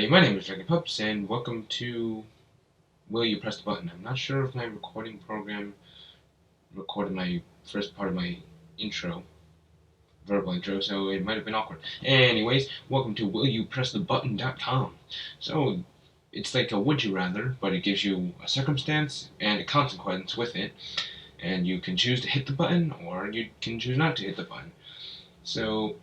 My name is Dragon Pups, and welcome to Will You Press the Button? I'm not sure if my recording program recorded my first part of my intro, verbal intro, so it might have been awkward. Anyways, welcome to WillYouPressTheButton.com. So, it's like a would you rather, but it gives you a circumstance and a consequence with it, and you can choose to hit the button, or you can choose not to hit the button. So,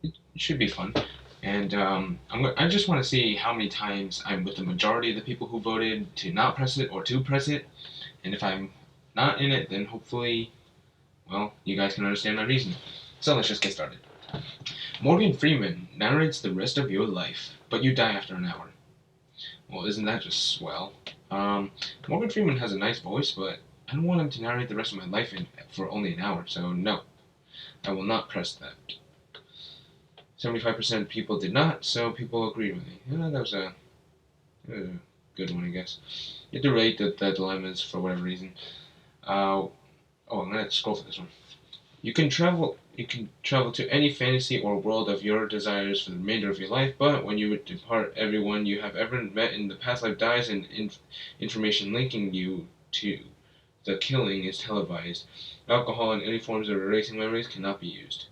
it should be fun. And I just want to see how many times I'm with the majority of the people who voted to not press it or to press it. And if I'm not in it, then hopefully, well, you guys can understand my reason. So let's just get started. Morgan Freeman narrates the rest of your life, but you die after an hour. Well, isn't that just swell? Morgan Freeman has a nice voice, but I don't want him to narrate the rest of my life for only an hour, so no, I will not press that. 75% of people did not, so people agreed with me. Yeah, that was a good one, I guess. You have to rate the dilemmas for whatever reason. I'm gonna scroll for this one. You can travel to any fantasy or world of your desires for the remainder of your life, but when you depart, everyone you have ever met in the past life dies, and information linking you to the killing is televised. Alcohol and any forms of erasing memories cannot be used.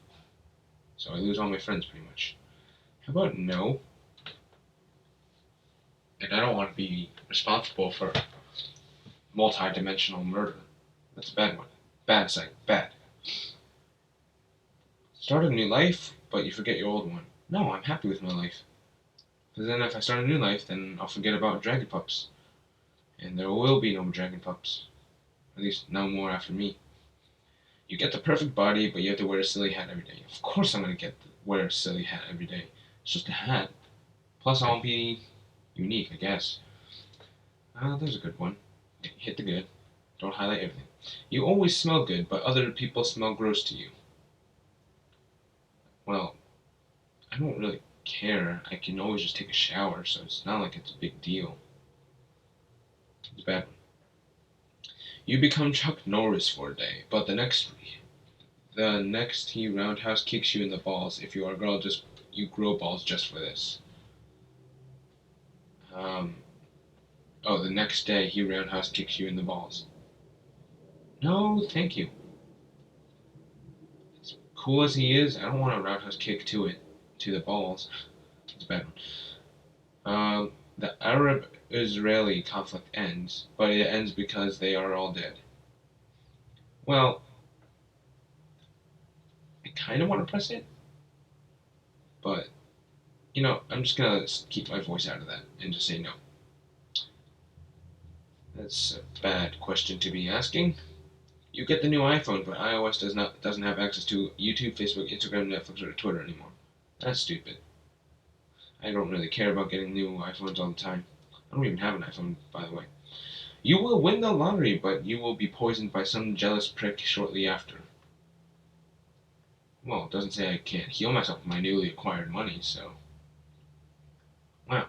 So I lose all my friends, pretty much. How about no? And I don't want to be responsible for multi-dimensional murder. That's a bad one. Bad psych. Bad. Start a new life, but you forget your old one. No, I'm happy with my life. Because then if I start a new life, then I'll forget about dragon pups. And there will be no dragon pups. At least no more after me. You get the perfect body, but you have to wear a silly hat every day. Of course I'm going to wear a silly hat every day. It's just a hat. Plus I'll be unique, I guess. There's a good one. Hit the good. Don't highlight everything. You always smell good, but other people smell gross to you. Well, I don't really care. I can always just take a shower, so it's not like it's a big deal. It's a bad one. You become Chuck Norris for a day, but the next he roundhouse kicks you in the balls. If you are a girl, you grow balls just for this. The next day he roundhouse kicks you in the balls. No, thank you. As cool as he is, I don't want a roundhouse kick to the balls. It's a bad one. The Arab-Israeli conflict ends, but it ends because they are all dead. Well, I kind of want to press it, but, I'm just going to keep my voice out of that and just say no. That's a bad question to be asking. You get the new iPhone, but iOS doesn't have access to YouTube, Facebook, Instagram, Netflix, or Twitter anymore. That's stupid. I don't really care about getting new iPhones all the time. I don't even have an iPhone, by the way. You will win the lottery, but you will be poisoned by some jealous prick shortly after. Well, it doesn't say I can't heal myself with my newly acquired money, so... Wow.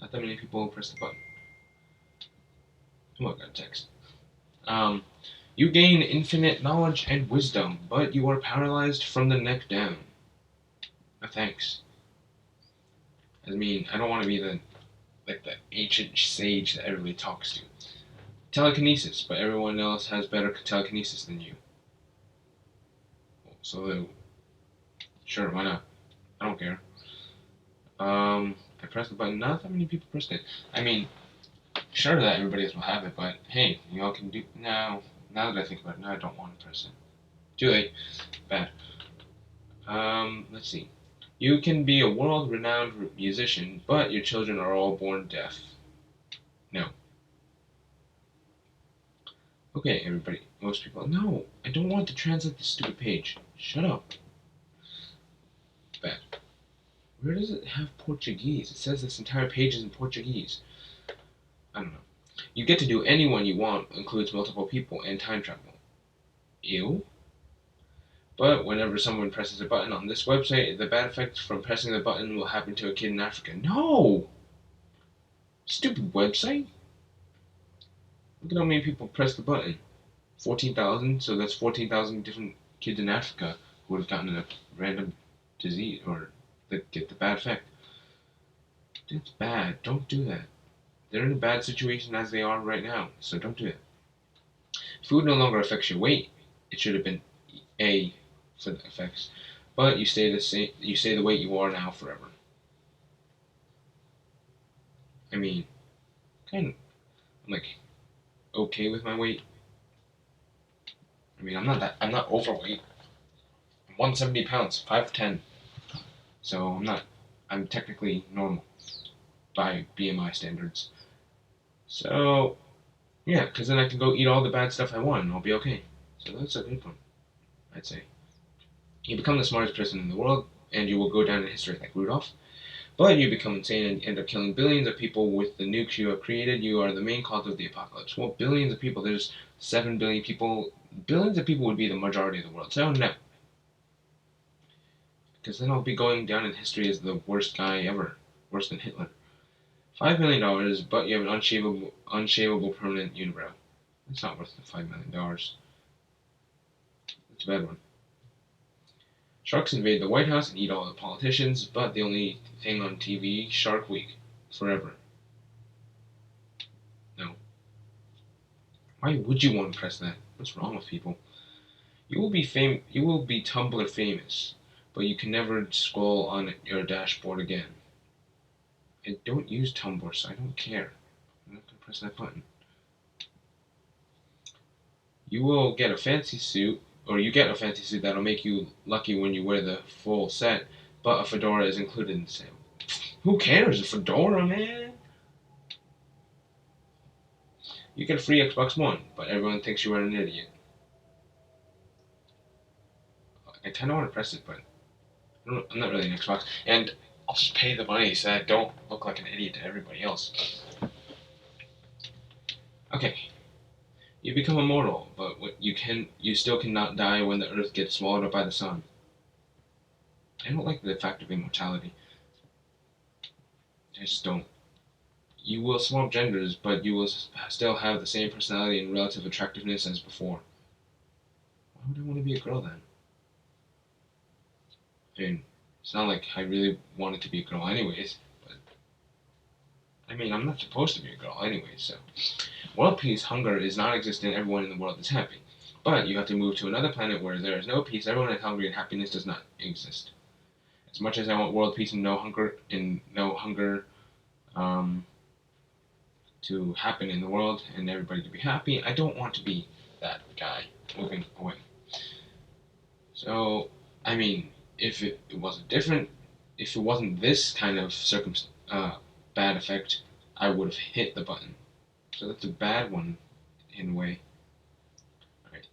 Not that many people press the button. Oh, I got a text. You gain infinite knowledge and wisdom, but you are paralyzed from the neck down. No thanks. I mean, I don't want to be the ancient sage that everybody talks to. Telekinesis, but everyone else has better telekinesis than you. So, sure, why not? I don't care. I pressed the button. Not that many people pressed it. I mean, sure that everybody else will have it, but hey, y'all can do now. Now that I think about it, now I don't want to press it. Too late. Bad. Let's see. You can be a world-renowned musician, but your children are all born deaf. No. Okay, everybody. Most people. No, I don't want to translate this stupid page. Shut up. Bad. Where does it have Portuguese? It says this entire page is in Portuguese. I don't know. You get to do anyone you want, includes multiple people and time travel. Ew. But whenever someone presses a button on this website, the bad effect from pressing the button will happen to a kid in Africa. No! Stupid website. Look at how many people press the button. 14,000, so that's 14,000 different kids in Africa who would have gotten a random disease or get the bad effect. It's bad. Don't do that. They're in a bad situation as they are right now, so don't do it. Food no longer affects your weight. It should have been A for the effects, but you stay the same. You stay the weight you are now forever. I mean, kind of. I'm like okay with my weight. I mean, I'm not that. I'm not overweight. I'm 170 pounds, 5'10". So I'm not. I'm technically normal by BMI standards. So yeah, because then I can go eat all the bad stuff I want and I'll be okay. So that's a good one, I'd say. You become the smartest person in the world, and you will go down in history like Rudolph. But you become insane and end up killing billions of people with the nukes you have created. You are the main cause of the apocalypse. Well, billions of people. There's 7 billion people. Billions of people would be the majority of the world. So no, because then I'll be going down in history as the worst guy ever, worse than Hitler. $5 million, but you have an unshavable permanent unibrow. That's not worth the $5 million. That's a bad one. Sharks invade the White House and eat all the politicians, but the only thing on TV, Shark Week, forever. No. Why would you want to press that? What's wrong with people? You will be You will be Tumblr famous, but you can never scroll on your dashboard again. I don't use Tumblr, so I don't care. I'm not gonna press that button. You will get a fancy suit, or you get a fancy suit that'll make you lucky when you wear the full set, but a fedora is included in the sale. Who cares? A fedora, man? You get a free Xbox One, but everyone thinks you are an idiot. I kind of want to press it, but I'm not really an Xbox, and I'll just pay the money so I don't look like an idiot to everybody else. Okay, you become immortal, but you still cannot die when the Earth gets swallowed up by the sun. I don't like the fact of immortality. I just don't. You will swap genders, but you will still have the same personality and relative attractiveness as before. Why would I want to be a girl then? I mean, it's not like I really wanted to be a girl anyways, but I mean, I'm not supposed to be a girl anyways, so. World peace, hunger is non-existent, everyone in the world is happy. But you have to move to another planet where there is no peace, everyone is hungry, and happiness does not exist. As much as I want world peace and no hunger, to happen in the world and everybody to be happy, I don't want to be that guy moving away. So, I mean, if it wasn't different, if it wasn't this kind of bad effect, I would have hit the button. So that's a bad one, in a way. Alright.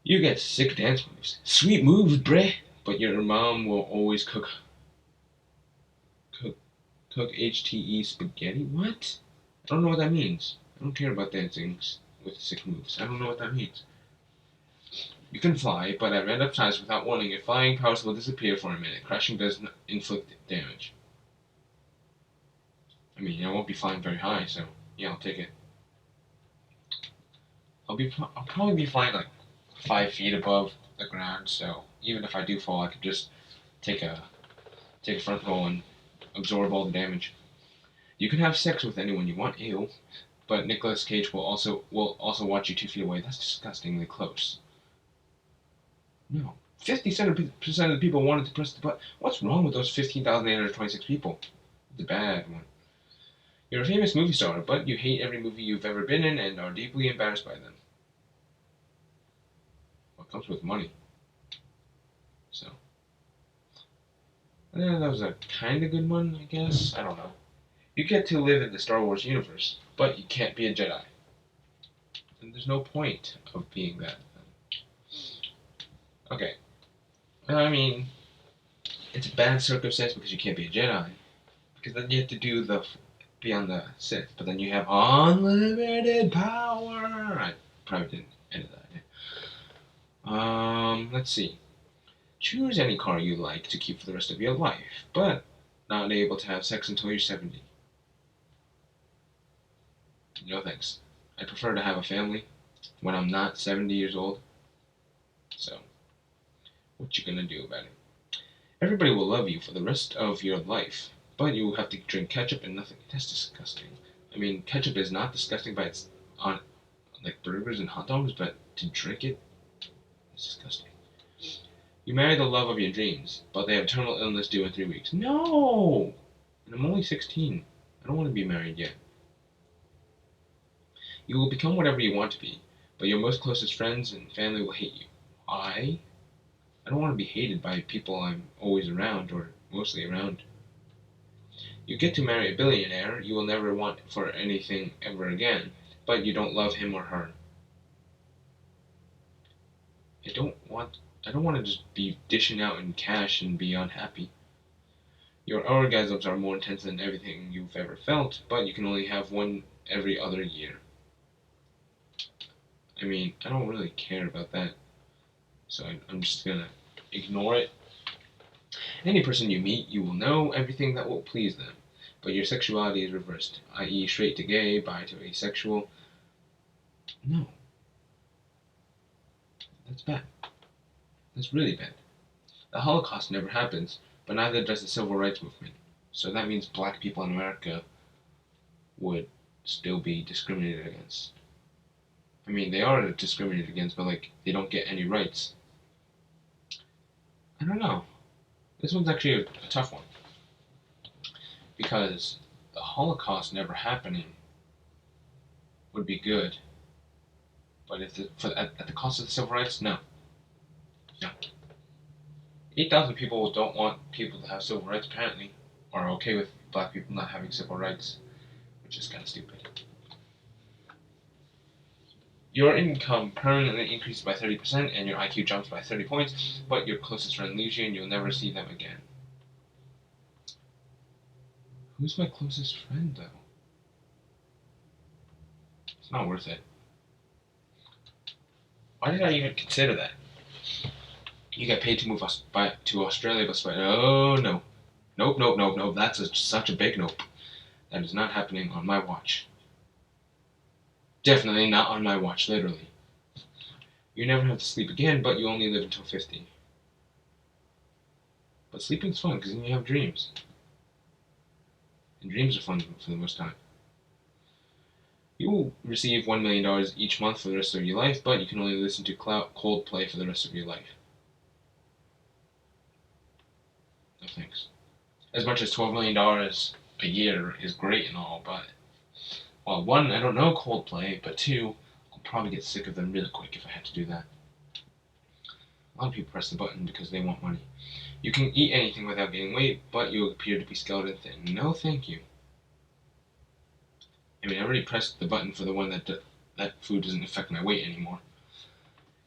You get sick dance moves. Sweet moves, bruh! But your mom will always cook HTE spaghetti? What? I don't know what that means. I don't care about dancing with sick moves. I don't know what that means. You can fly, but at random times without warning, your flying powers will disappear for a minute. Crashing does not inflict damage. I mean, I won't be flying very high, so yeah, I'll take it. I'll probably be flying like 5 feet above the ground, so even if I do fall, I could just take a front roll and absorb all the damage. You can have sex with anyone you want, ew, but Nicolas Cage will also watch you 2 feet away. That's disgustingly close. No. 50% of the people wanted to press the button. What's wrong with those 15,826 people? It's a bad one. You're a famous movie star, but you hate every movie you've ever been in and are deeply embarrassed by them. Well, it comes with money. So. That was a kind of good one, I guess. I don't know. You get to live in the Star Wars universe, but you can't be a Jedi. And there's no point of being that. Okay. I mean, it's a bad circumstance because you can't be a Jedi. Because then you have to be on the Sith, but then you have unlimited power. I probably didn't edit that. Let's see. Choose any car you like to keep for the rest of your life, but not able to have sex until you're 70. No thanks. I prefer to have a family when I'm not 70 years old. So, what you gonna do about it? Everybody will love you for the rest of your life, but you have to drink ketchup and nothing. That's disgusting. I mean, ketchup is not disgusting by its on like burgers and hot dogs, but to drink it is disgusting. You marry the love of your dreams, but they have terminal illness due in 3 weeks. No! And I'm only 16. I don't want to be married yet. You will become whatever you want to be, but your most closest friends and family will hate you. Why? I don't want to be hated by people I'm always around or mostly around. You get to marry a billionaire you will never want for anything ever again, but you don't love him or her. I don't want to just be dishing out in cash and be unhappy. Your orgasms are more intense than everything you've ever felt, but you can only have one every other year. I mean, I don't really care about that, so I'm just gonna ignore it. Any person you meet, you will know everything that will please them, but your sexuality is reversed, i.e. straight to gay, bi to asexual. No. That's bad. That's really bad. The Holocaust never happens, but neither does the Civil Rights Movement. So that means black people in America would still be discriminated against. I mean, they are discriminated against, but like, they don't get any rights. I don't know. This one's actually a tough one. Because the Holocaust never happening would be good. But if at the cost of the civil rights, no. No. 8,000 people don't want people to have civil rights, apparently, or are okay with black people not having civil rights, which is kind of stupid. Your income permanently increases by 30% and your IQ jumps by 30 points, but your closest friend leaves you and you'll never see them again. Who's my closest friend, though? It's not worth it. Why did I even consider that? You get paid to move to Australia, but oh no. Nope, nope, nope, nope. That's such a big nope. That is not happening on my watch. Definitely not on my watch, literally. You never have to sleep again, but you only live until 50. But sleeping's fun, because then you have dreams. And dreams are fun for the most time. You will receive $1 million each month for the rest of your life, but you can only listen to Coldplay for the rest of your life. No thanks. As much as $12 million a year is great and all, but, well, one, I don't know Coldplay, but two, I'll probably get sick of them really quick if I had to do that. A lot of people press the button because they want money. You can eat anything without gaining weight, but you appear to be skeleton thin. No, thank you. I mean, I already pressed the button for the one that food doesn't affect my weight anymore.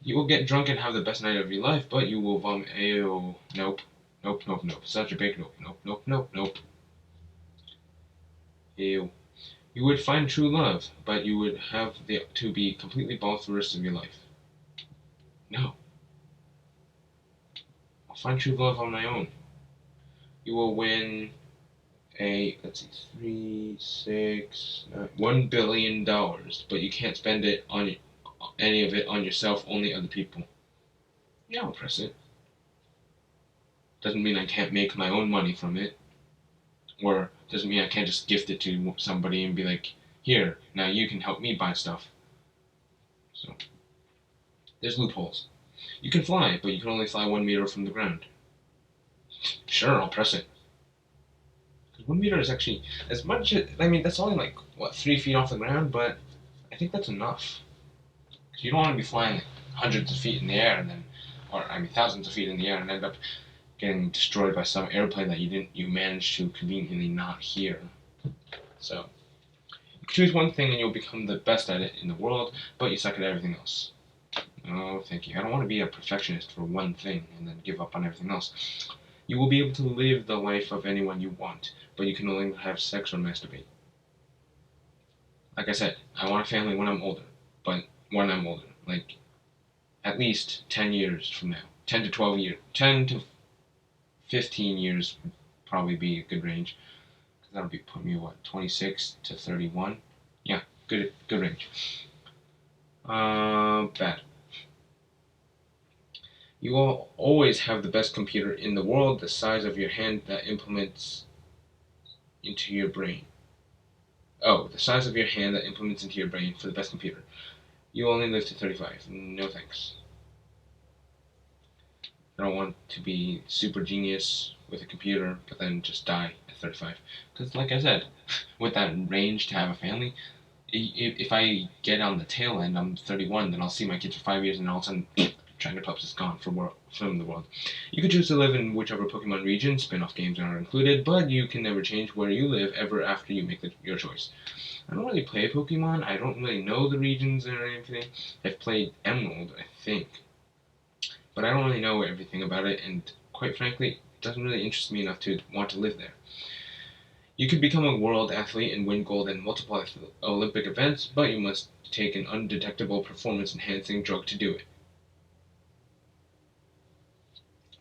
You will get drunk and have the best night of your life, but you will vomit. Ew. Nope. Nope, nope, nope. Such a big nope. Nope, nope, nope, nope. Ew. You would find true love, but you would have to be completely bald for the rest of your life. No. I'll find true love on my own. You will win $1 billion, but you can't spend it on any of it on yourself, only other people. Yeah, I'll press it. Doesn't mean I can't make my own money from it. Or doesn't mean I can't just gift it to somebody and be like, here, now you can help me buy stuff. So, there's loopholes. You can fly, but you can only fly 1 meter from the ground. Sure, I'll press it. 1 meter is actually, as much as, I mean, that's only like, what, 3 feet off the ground, but I think that's enough. Because you don't want to be flying like hundreds of feet in the air and then, or I mean thousands of feet in the air and end up getting destroyed by some airplane that you managed to conveniently not hear. So, you can choose one thing and you'll become the best at it in the world, but you suck at everything else. Oh, thank you. I don't want to be a perfectionist for one thing and then give up on everything else. You will be able to live the life of anyone you want, but you can only have sex or masturbate. Like I said, I want a family when I'm older, but when I'm older, like at least 10 years from now. 10 to 12 years. 10 to 15 years would probably be a good range. Because that would be putting me, what, 26 to 31? Yeah, good range. Bad. You will always have the best computer in the world, the size of your hand that implements into your brain. Oh, the size of your hand that implements into your brain for the best computer. You only live to 35. No thanks. I don't want to be super genius with a computer, but then just die at 35. Because, like I said, with that range to have a family, if I get on the tail end, I'm 31, then I'll see my kids for 5 years, and all of a sudden, China Pups is gone from the world. You could choose to live in whichever Pokemon region, spin-off games are included, but you can never change where you live ever after you make your choice. I don't really play Pokemon. I don't really know the regions or anything. I've played Emerald, I think, but I don't really know everything about it, and quite frankly, it doesn't really interest me enough to want to live there. You could become a world athlete and win gold in multiple Olympic events, but you must take an undetectable performance-enhancing drug to do it.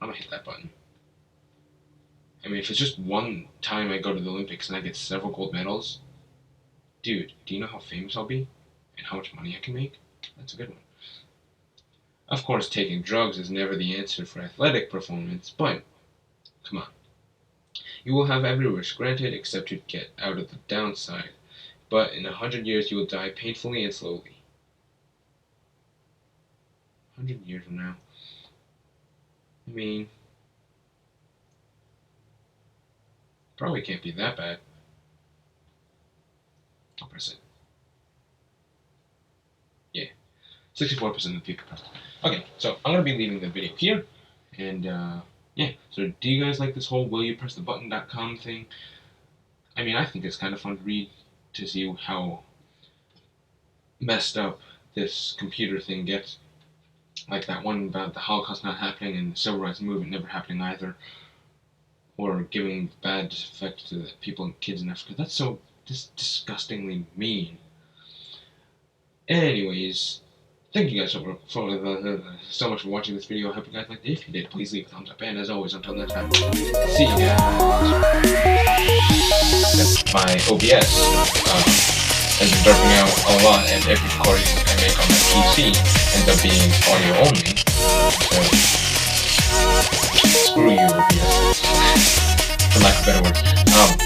I'm gonna hit that button. I mean, if it's just one time I go to the Olympics and I get several gold medals, dude, do you know how famous I'll be? And how much money I can make? That's a good one. Of course, taking drugs is never the answer for athletic performance, but come on. You will have every wish granted except to get out of the downside, but in 100 years you will die painfully and slowly. 100 years from now. I mean, probably can't be that bad. I'll press it. Yeah, 64% of the people pressed it. Okay, so I'm going to be leaving the video here, and yeah, so do you guys like this whole willyoupressthebutton.com thing? I mean, I think it's kind of fun to read, to see how messed up this computer thing gets. Like that one about the Holocaust not happening and the Civil Rights Movement never happening either. Or giving bad effect to the people and kids in Africa. That's so disgustingly mean. Anyways, thank you guys so much for watching this video. I hope you guys liked it. If you did, please leave a thumbs up. And as always, until next time, see you guys. That's my OBS. Has been burping out a lot, and every recording I make on my PC ends up being audio only. So, screw you, OBS. For lack of better words.